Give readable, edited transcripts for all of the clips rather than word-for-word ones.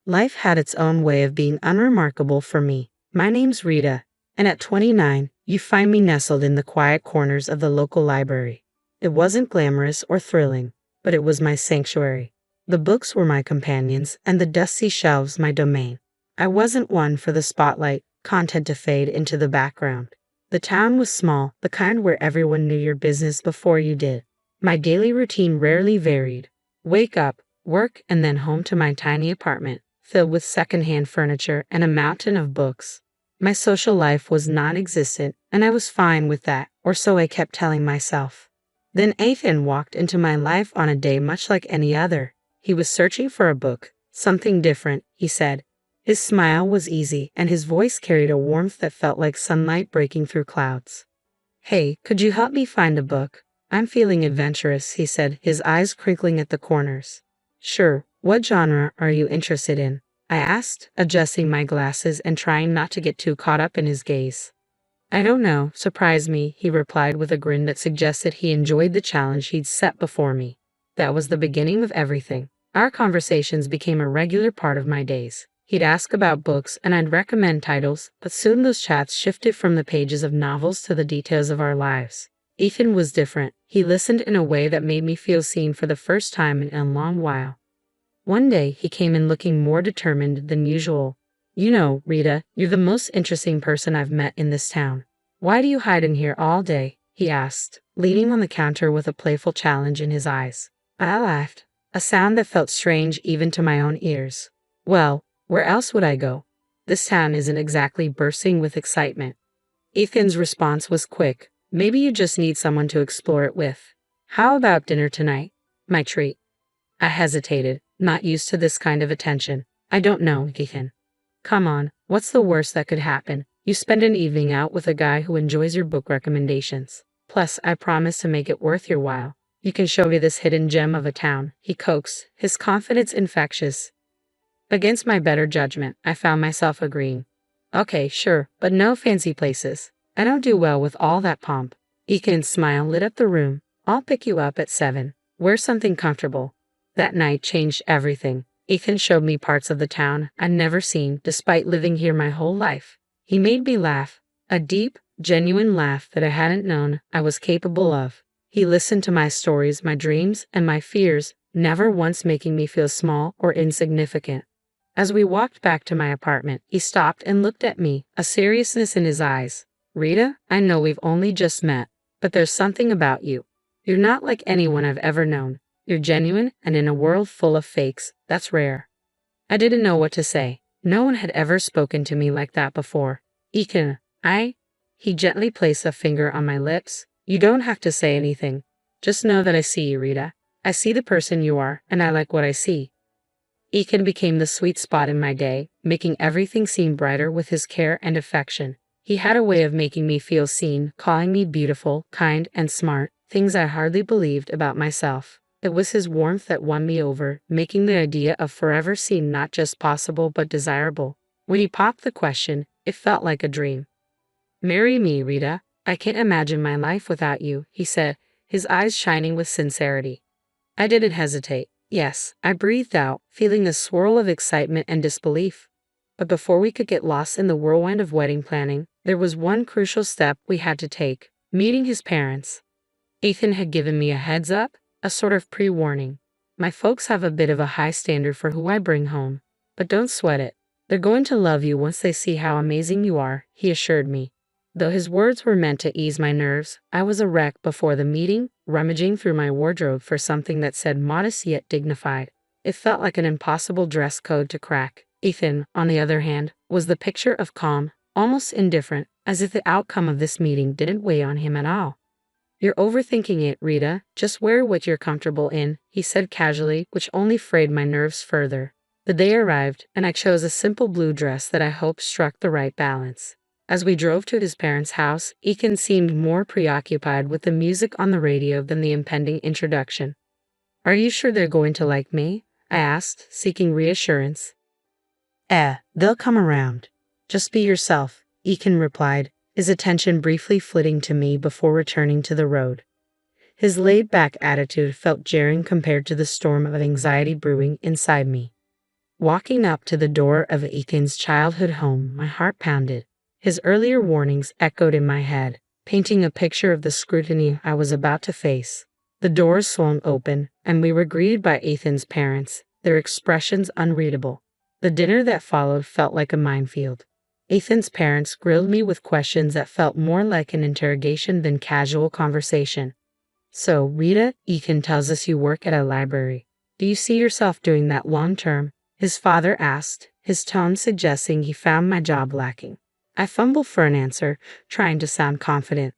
Life had its own way of being unremarkable for me. My name's Rita, and at 29, you find me nestled in the quiet corners of the local library. It wasn't glamorous or thrilling, but it was my sanctuary. The books were my companions, and the dusty shelves my domain. I wasn't one for the spotlight, content to fade into the background. The town was small, the kind where everyone knew your business before you did. My daily routine rarely varied. Wake up, work, and then home to my tiny apartment, filled with secondhand furniture and a mountain of books. My social life was non-existent, and I was fine with that, or so I kept telling myself. Then Ethan walked into my life on a day much like any other. He was searching for a book, something different, he said. His smile was easy, and his voice carried a warmth that felt like sunlight breaking through clouds. Hey, could you help me find a book? I'm feeling adventurous, he said, his eyes crinkling at the corners. Sure, what genre are you interested in? I asked, adjusting my glasses and trying not to get too caught up in his gaze. I don't know, surprise me, he replied with a grin that suggested he enjoyed the challenge he'd set before me. That was the beginning of everything. Our conversations became a regular part of my days. He'd ask about books and I'd recommend titles, but soon those chats shifted from the pages of novels to the details of our lives. Ethan was different. He listened in a way that made me feel seen for the first time in a long while. One day, he came in looking more determined than usual. You know, Rita, you're the most interesting person I've met in this town. Why do you hide in here all day? He asked, leaning on the counter with a playful challenge in his eyes. I laughed, a sound that felt strange even to my own ears. Well, where else would I go? This town isn't exactly bursting with excitement. Ethan's response was quick. Maybe you just need someone to explore it with. How about dinner tonight? My treat. I hesitated, not used to this kind of attention. I don't know, Ethan. Come on, what's the worst that could happen? You spend an evening out with a guy who enjoys your book recommendations. Plus, I promise to make it worth your while. You can show me this hidden gem of a town, he coaxed, his confidence infectious. Against my better judgment, I found myself agreeing. Okay, sure, but no fancy places. I don't do well with all that pomp. Ethan's smile lit up the room. I'll pick you up at 7. Wear something comfortable. That night changed everything. Ethan showed me parts of the town I'd never seen despite living here my whole life. He made me laugh, a deep, genuine laugh that I hadn't known I was capable of. He listened to my stories, my dreams, and my fears, never once making me feel small or insignificant. As we walked back to my apartment, he stopped and looked at me, a seriousness in his eyes. Rita, I know we've only just met, but there's something about you. You're not like anyone I've ever known. You're genuine, and in a world full of fakes, that's rare. I didn't know what to say. No one had ever spoken to me like that before. Ethan, He gently placed a finger on my lips. You don't have to say anything. Just know that I see you, Rita. I see the person you are, and I like what I see. Ethan became the sweet spot in my day, making everything seem brighter with his care and affection. He had a way of making me feel seen, calling me beautiful, kind, and smart, things I hardly believed about myself. It was his warmth that won me over, making the idea of forever seem not just possible but desirable. When he popped the question, it felt like a dream. Marry me, Rita. I can't imagine my life without you, he said, his eyes shining with sincerity. I didn't hesitate. Yes, I breathed out, feeling the swirl of excitement and disbelief. But before we could get lost in the whirlwind of wedding planning, there was one crucial step we had to take: meeting his parents. Ethan had given me a heads up, a sort of pre-warning. My folks have a bit of a high standard for who I bring home, but don't sweat it. They're going to love you once they see how amazing you are, he assured me. Though his words were meant to ease my nerves, I was a wreck before the meeting, rummaging through my wardrobe for something that said modest yet dignified. It felt like an impossible dress code to crack. Ethan, on the other hand, was the picture of calm, almost indifferent, as if the outcome of this meeting didn't weigh on him at all. You're overthinking it, Rita. Just wear what you're comfortable in, he said casually, which only frayed my nerves further. The day arrived, and I chose a simple blue dress that I hoped struck the right balance. As we drove to his parents' house, Ethan seemed more preoccupied with the music on the radio than the impending introduction. Are you sure they're going to like me? I asked, seeking reassurance. They'll come around. Just be yourself, Ethan replied, his attention briefly flitting to me before returning to the road. His laid-back attitude felt jarring compared to the storm of anxiety brewing inside me. Walking up to the door of Ethan's childhood home, my heart pounded. His earlier warnings echoed in my head, painting a picture of the scrutiny I was about to face. The doors swung open, and we were greeted by Ethan's parents, their expressions unreadable. The dinner that followed felt like a minefield. Ethan's parents grilled me with questions that felt more like an interrogation than casual conversation. "So, Rita, Ethan tells us you work at a library. Do you see yourself doing that long term?" his father asked, his tone suggesting he found my job lacking. I fumbled for an answer, trying to sound confident.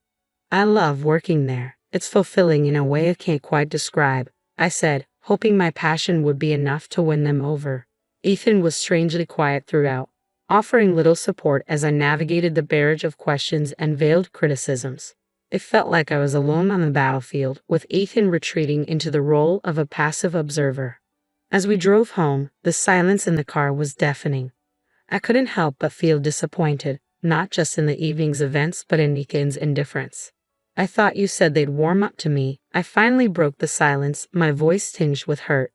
"I love working there. It's fulfilling in a way I can't quite describe," I said, hoping my passion would be enough to win them over. Ethan was strangely quiet throughout, offering little support as I navigated the barrage of questions and veiled criticisms. It felt like I was alone on the battlefield, with Ethan retreating into the role of a passive observer. As we drove home, the silence in the car was deafening. I couldn't help but feel disappointed, not just in the evening's events but in Ethan's indifference. "I thought you said they'd warm up to me." I finally broke the silence, my voice tinged with hurt.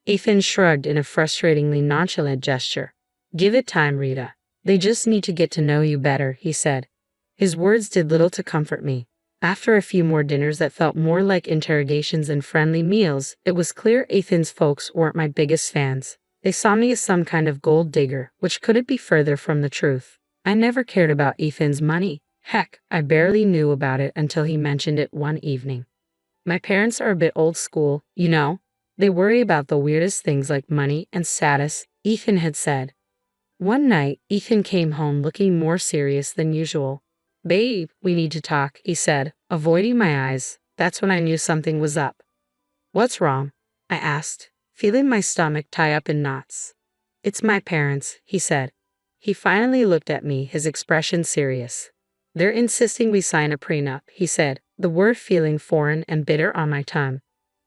Ethan shrugged in a frustratingly nonchalant gesture. "Give it time, Rita. They just need to get to know you better," he said. His words did little to comfort me. After a few more dinners that felt more like interrogations than friendly meals, it was clear Ethan's folks weren't my biggest fans. They saw me as some kind of gold digger, which couldn't be further from the truth. I never cared about Ethan's money. Heck, I barely knew about it until he mentioned it one evening. "My parents are a bit old school, you know. They worry about the weirdest things like money and status," Ethan had said. One night, Ethan came home looking more serious than usual. "Babe, we need to talk," he said, avoiding my eyes. That's when I knew something was up. "What's wrong?" I asked, feeling my stomach tie up in knots. "It's my parents," he said. He finally looked at me, his expression serious. "They're insisting we sign a prenup," he said, the word feeling foreign and bitter on my tongue.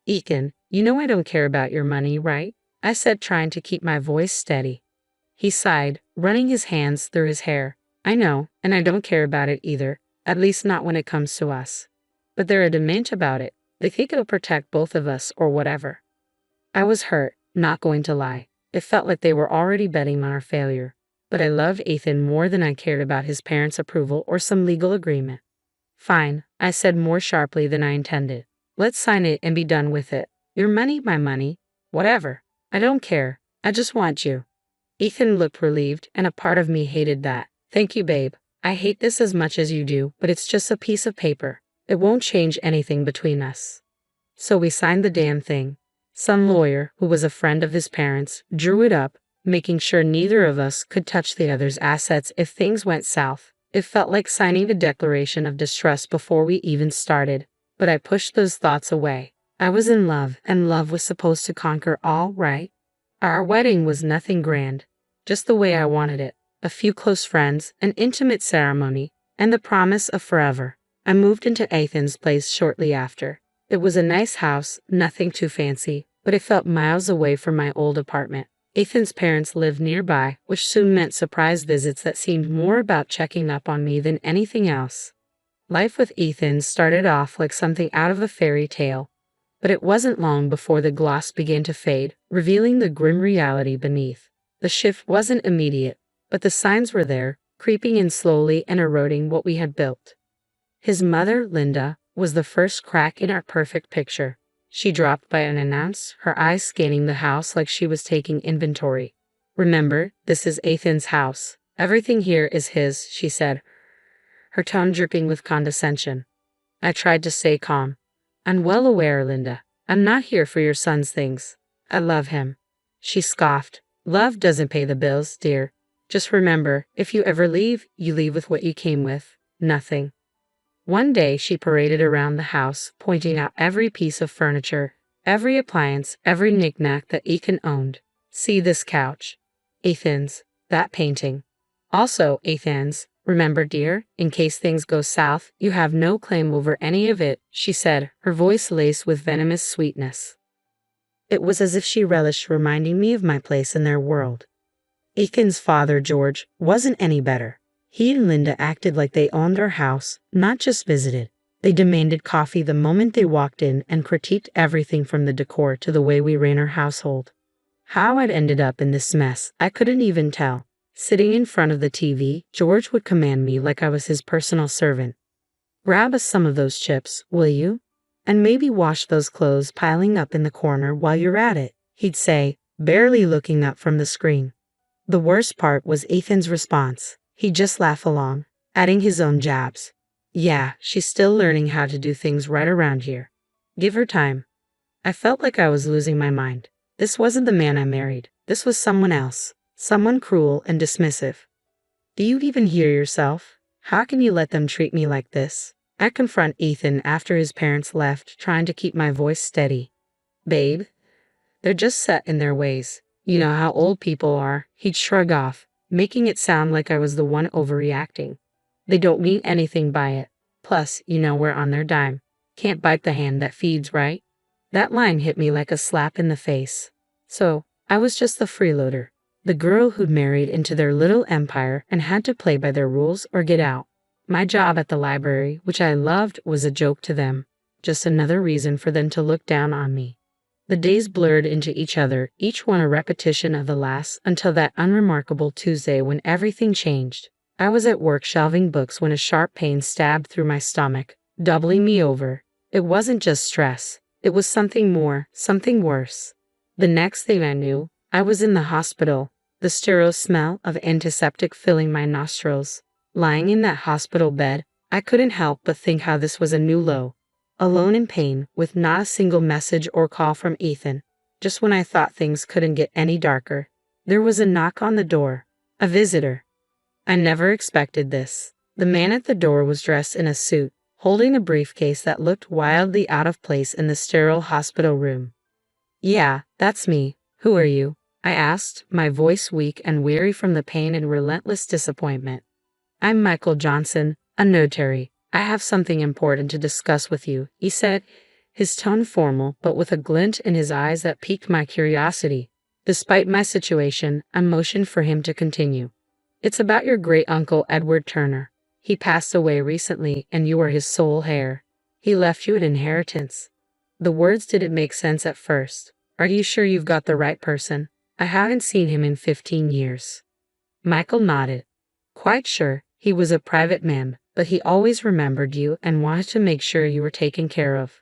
"Ethan, you know I don't care about your money, right?" I said, trying to keep my voice steady. He sighed, running his hands through his hair. "I know, and I don't care about it either, at least not when it comes to us. But they're adamant about it. They think it'll protect both of us or whatever." I was hurt, not going to lie. It felt like they were already betting on our failure. But I loved Ethan more than I cared about his parents' approval or some legal agreement. "Fine," I said more sharply than I intended. "Let's sign it and be done with it. Your money, my money. Whatever. I don't care. I just want you." Ethan looked relieved, and a part of me hated that. "Thank you, babe. I hate this as much as you do, but it's just a piece of paper. It won't change anything between us." So we signed the damn thing. Some lawyer, who was a friend of his parents, drew it up, making sure neither of us could touch the other's assets if things went south. It felt like signing a declaration of distrust before we even started, but I pushed those thoughts away. I was in love, and love was supposed to conquer all, right? Our wedding was nothing grand, just the way I wanted it. A few close friends, an intimate ceremony, and the promise of forever. I moved into Ethan's place shortly after. It was a nice house, nothing too fancy, but it felt miles away from my old apartment. Ethan's parents lived nearby, which soon meant surprise visits that seemed more about checking up on me than anything else. Life with Ethan started off like something out of a fairy tale, but it wasn't long before the gloss began to fade, revealing the grim reality beneath. The shift wasn't immediate, but the signs were there, creeping in slowly and eroding what we had built. His mother, Linda, was the first crack in our perfect picture. She dropped by unannounced, her eyes scanning the house like she was taking inventory. "Remember, this is Ethan's house. Everything here is his," she said, her tone dripping with condescension. I tried to stay calm. "I'm well aware, Linda. I'm not here for your son's things. I love him." She scoffed. "Love doesn't pay the bills, dear. Just remember, if you ever leave, you leave with what you came with. Nothing." One day she paraded around the house, pointing out every piece of furniture, every appliance, every knickknack that Ethan owned. "See this couch? Ethan's. That painting. Also Ethan's. Remember, dear, in case things go south, you have no claim over any of it," she said, her voice laced with venomous sweetness. It was as if she relished reminding me of my place in their world. Ethan's father, George, wasn't any better. He and Linda acted like they owned our house, not just visited. They demanded coffee the moment they walked in and critiqued everything from the decor to the way we ran our household. How I'd ended up in this mess, I couldn't even tell. Sitting in front of the TV, George would command me like I was his personal servant. Grab us some of those chips, will you? And maybe wash those clothes piling up in the corner while you're at it, he'd say, barely looking up from the screen. The worst part was Ethan's response. He'd just laugh along, adding his own jabs. Yeah, she's still learning how to do things right around here. Give her time. I felt like I was losing my mind. This wasn't the man I married. This was someone else. Someone cruel and dismissive. Do you even hear yourself? How can you let them treat me like this? I confront Ethan after his parents left, trying to keep my voice steady. Babe, they're just set in their ways. You know how old people are. He'd shrug off, making it sound like I was the one overreacting. They don't mean anything by it. Plus, you know we're on their dime. Can't bite the hand that feeds, right? That line hit me like a slap in the face. So, I was just the freeloader. The girl who'd married into their little empire and had to play by their rules or get out. My job at the library, which I loved, was a joke to them. Just another reason for them to look down on me. The days blurred into each other, each one a repetition of the last, until that unremarkable Tuesday when everything changed. I was at work shelving books when a sharp pain stabbed through my stomach, doubling me over. It wasn't just stress. It was something more, something worse. The next thing I knew, I was in the hospital, the sterile smell of antiseptic filling my nostrils. Lying in that hospital bed, I couldn't help but think how this was a new low. Alone in pain, with not a single message or call from Ethan. Just when I thought things couldn't get any darker, there was a knock on the door. A visitor. I never expected this. The man at the door was dressed in a suit, holding a briefcase that looked wildly out of place in the sterile hospital room. Yeah, that's me. Who are you? I asked, my voice weak and weary from the pain and relentless disappointment. I'm Michael Johnson, a notary. I have something important to discuss with you, he said, his tone formal but with a glint in his eyes that piqued my curiosity. Despite my situation, I motioned for him to continue. It's about your great-uncle Edward Turner. He passed away recently and you are his sole heir. He left you an inheritance. The words didn't make sense at first. Are you sure you've got the right person? I haven't seen him in 15 years. Michael nodded. Quite sure. He was a private man, but he always remembered you and wanted to make sure you were taken care of.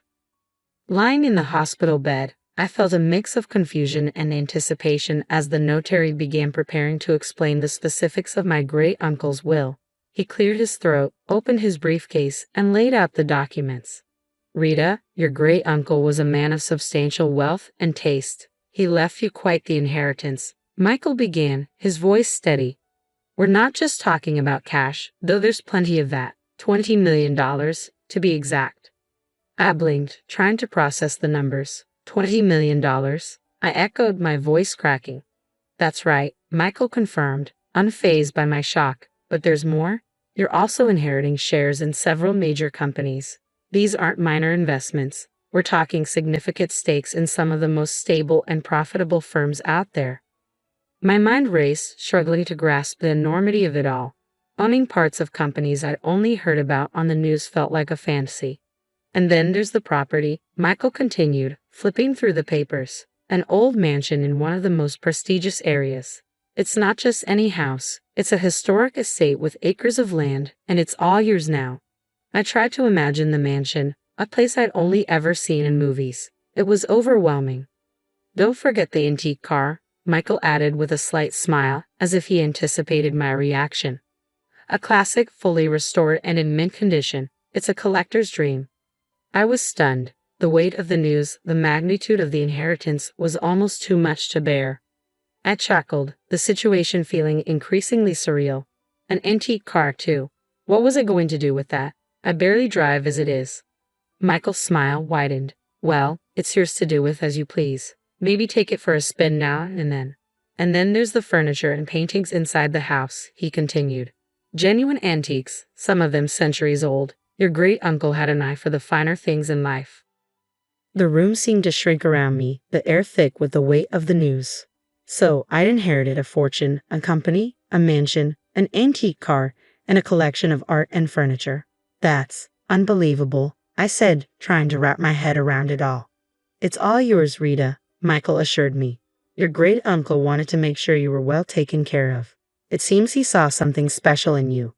Lying in the hospital bed, I felt a mix of confusion and anticipation as the notary began preparing to explain the specifics of my great-uncle's will. He cleared his throat, opened his briefcase, and laid out the documents. Rita, your great-uncle was a man of substantial wealth and taste. He left you quite the inheritance. Michael began, his voice steady. We're not just talking about cash, though there's plenty of that. $20 million, to be exact. I blinked, trying to process the numbers. $20 million? I echoed, my voice cracking. That's right, Michael confirmed, unfazed by my shock. But there's more. You're also inheriting shares in several major companies. These aren't minor investments. We're talking significant stakes in some of the most stable and profitable firms out there. My mind raced, struggling to grasp the enormity of it all. Owning parts of companies I'd only heard about on the news felt like a fantasy. And then there's the property, Michael continued, flipping through the papers. An old mansion in one of the most prestigious areas. It's not just any house, it's a historic estate with acres of land, and it's all yours now. I tried to imagine the mansion, a place I'd only ever seen in movies. It was overwhelming. Don't forget the antique car, Michael added with a slight smile, as if he anticipated my reaction. A classic, fully restored and in mint condition. It's a collector's dream. I was stunned. The weight of the news, the magnitude of the inheritance, was almost too much to bear. I chuckled, the situation feeling increasingly surreal. An antique car, too. What was I going to do with that? I barely drive as it is. Michael's smile widened. Well, it's yours to do with as you please. Maybe take it for a spin now and then. And then there's the furniture and paintings inside the house, he continued. Genuine antiques, some of them centuries old. Your great-uncle had an eye for the finer things in life. The room seemed to shrink around me, the air thick with the weight of the news. So, I'd inherited a fortune, a company, a mansion, an antique car, and a collection of art and furniture. That's unbelievable, I said, trying to wrap my head around it all. It's all yours, Rita, Michael assured me. Your great uncle wanted to make sure you were well taken care of. It seems he saw something special in you.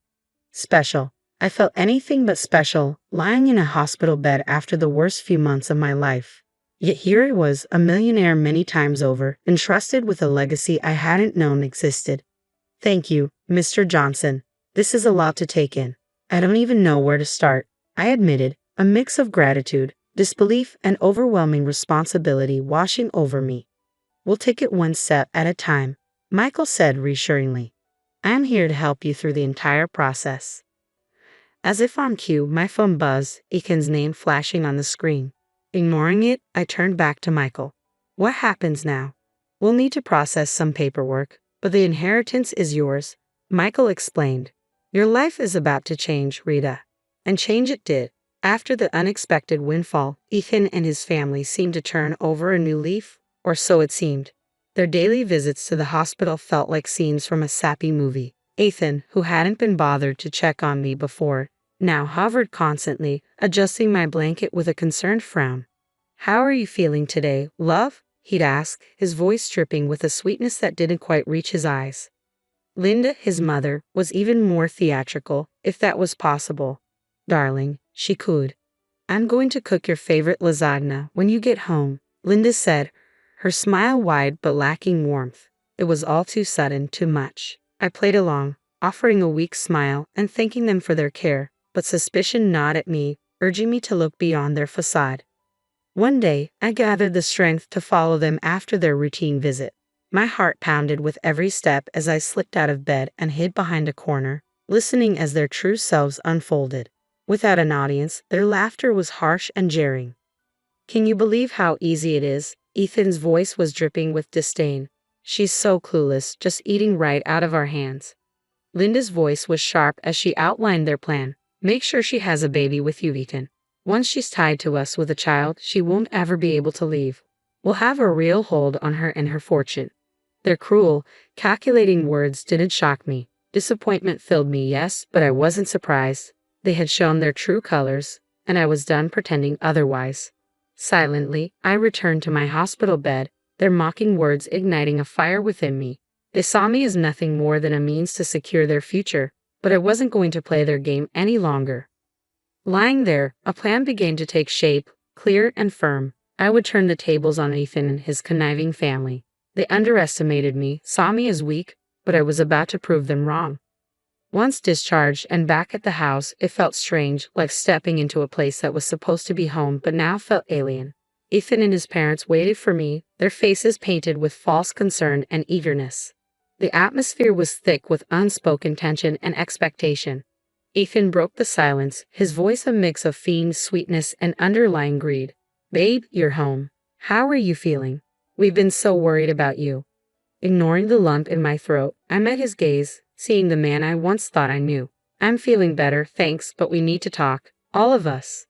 Special. I felt anything but special, lying in a hospital bed after the worst few months of my life. Yet here I was, a millionaire many times over, entrusted with a legacy I hadn't known existed. Thank you, Mr. Johnson. This is a lot to take in. I don't even know where to start, I admitted, a mix of gratitude, disbelief, and overwhelming responsibility washing over me. We'll take it one step at a time, Michael said reassuringly. I'm here to help you through the entire process. As if on cue, my phone buzzed, Ethan's name flashing on the screen. Ignoring it, I turned back to Michael. What happens now? We'll need to process some paperwork, but the inheritance is yours, Michael explained. Your life is about to change, Rita. And change it did. After the unexpected windfall, Ethan and his family seemed to turn over a new leaf, or so it seemed. Their daily visits to the hospital felt like scenes from a sappy movie. Ethan, who hadn't been bothered to check on me before, now hovered constantly, adjusting my blanket with a concerned frown. How are you feeling today, love? He'd ask, his voice dripping with a sweetness that didn't quite reach his eyes. Linda, his mother, was even more theatrical, if that was possible. Darling, she cooed. I'm going to cook your favorite lasagna when you get home, Linda said, her smile wide but lacking warmth. It was all too sudden, too much. I played along, offering a weak smile and thanking them for their care, but suspicion gnawed at me, urging me to look beyond their facade. One day, I gathered the strength to follow them after their routine visit. My heart pounded with every step as I slipped out of bed and hid behind a corner, listening as their true selves unfolded. Without an audience, their laughter was harsh and jeering. Can you believe how easy it is? Ethan's voice was dripping with disdain. She's so clueless, just eating right out of our hands. Linda's voice was sharp as she outlined their plan. Make sure she has a baby with you, Ethan. Once she's tied to us with a child, she won't ever be able to leave. We'll have a real hold on her and her fortune. Their cruel, calculating words didn't shock me. Disappointment filled me, yes, but I wasn't surprised. They had shown their true colors, and I was done pretending otherwise. Silently, I returned to my hospital bed, their mocking words igniting a fire within me. They saw me as nothing more than a means to secure their future, but I wasn't going to play their game any longer. Lying there, a plan began to take shape, clear and firm. I would turn the tables on Ethan and his conniving family. They underestimated me, saw me as weak, but I was about to prove them wrong. Once discharged and back at the house, it felt strange, like stepping into a place that was supposed to be home but now felt alien. Ethan and his parents waited for me, their faces painted with false concern and eagerness. The atmosphere was thick with unspoken tension and expectation. Ethan broke the silence, his voice a mix of feigned sweetness and underlying greed. Babe, you're home. How are you feeling? We've been so worried about you. Ignoring the lump in my throat, I met his gaze, seeing the man I once thought I knew. I'm feeling better, thanks, but we need to talk. All of us.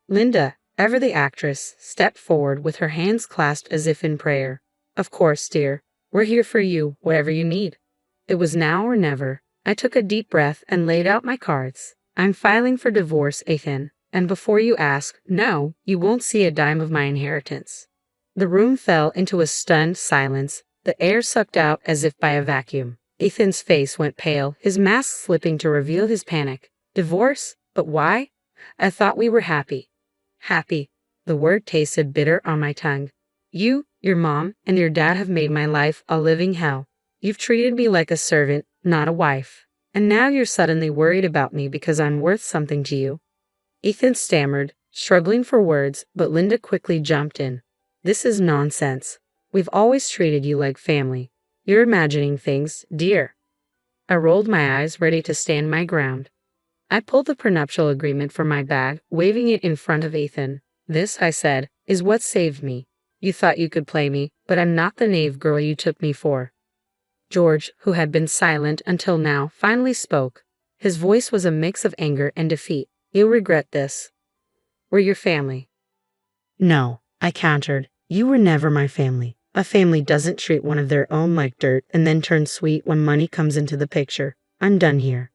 Linda, ever the actress, stepped forward with her hands clasped as if in prayer. Of course, dear. We're here for you, whatever you need. It was now or never. I took a deep breath and laid out my cards. I'm filing for divorce, Ethan, and before you ask, no, you won't see a dime of my inheritance. The room fell into a stunned silence, the air sucked out as if by a vacuum. Ethan's face went pale, his mask slipping to reveal his panic. Divorce? But why? I thought we were happy. Happy. The word tasted bitter on my tongue. You, your mom, and your dad have made my life a living hell. You've treated me like a servant, not a wife. And now you're suddenly worried about me because I'm worth something to you. Ethan stammered, struggling for words, but Linda quickly jumped in. This is nonsense. We've always treated you like family. You're imagining things, dear. I rolled my eyes, ready to stand my ground. I pulled the prenuptial agreement from my bag, waving it in front of Ethan. This, I said, is what saved me. You thought you could play me, but I'm not the naive girl you took me for. George, who had been silent until now, finally spoke. His voice was a mix of anger and defeat. You'll regret this. We're your family. No, I countered. You were never my family. A family doesn't treat one of their own like dirt and then turn sweet when money comes into the picture. I'm done here.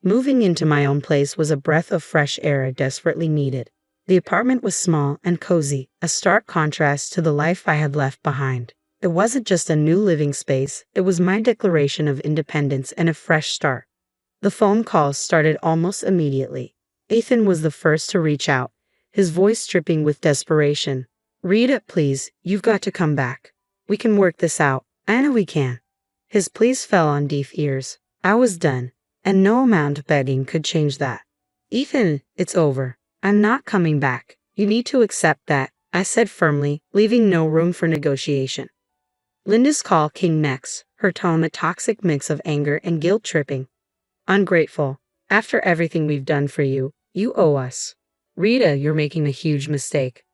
Moving into my own place was a breath of fresh air I desperately needed. The apartment was small and cozy, a stark contrast to the life I had left behind. It wasn't just a new living space, it was my declaration of independence and a fresh start. The phone calls started almost immediately. Ethan was the first to reach out, his voice dripping with desperation. Rita, please, you've got to come back. We can work this out. I know we can. His pleas fell on deaf ears. I was done, and no amount of begging could change that. Ethan, it's over. I'm not coming back. You need to accept that, I said firmly, leaving no room for negotiation. Linda's call came next, her tone a toxic mix of anger and guilt-tripping. Ungrateful. After everything we've done for you, you owe us. Rita, you're making a huge mistake.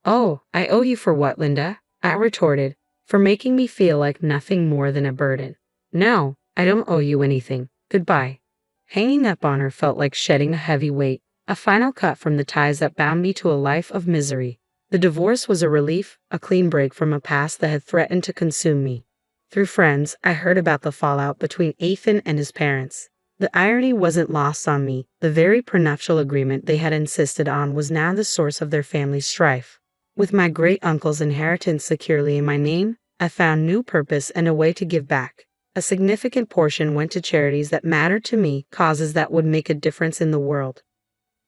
Oh, I owe you for what, Linda? I retorted, for making me feel like nothing more than a burden. No, I don't owe you anything. Goodbye. Hanging up on her felt like shedding a heavy weight, a final cut from the ties that bound me to a life of misery. The divorce was a relief, a clean break from a past that had threatened to consume me. Through friends, I heard about the fallout between Ethan and his parents. The irony wasn't lost on me. The very prenuptial agreement they had insisted on was now the source of their family's strife. With my great-uncle's inheritance securely in my name, I found new purpose and a way to give back. A significant portion went to charities that mattered to me, causes that would make a difference in the world.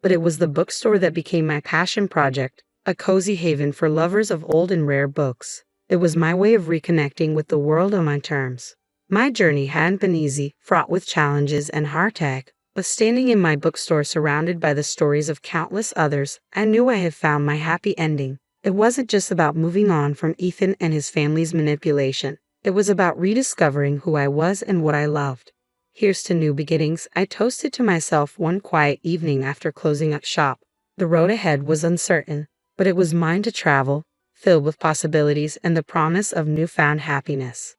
But it was the bookstore that became my passion project, a cozy haven for lovers of old and rare books. It was my way of reconnecting with the world on my terms. My journey hadn't been easy, fraught with challenges and heartache, but standing in my bookstore surrounded by the stories of countless others, I knew I had found my happy ending. It wasn't just about moving on from Ethan and his family's manipulation. It was about rediscovering who I was and what I loved. Here's to new beginnings, I toasted to myself one quiet evening after closing up shop. The road ahead was uncertain, but it was mine to travel, filled with possibilities and the promise of newfound happiness.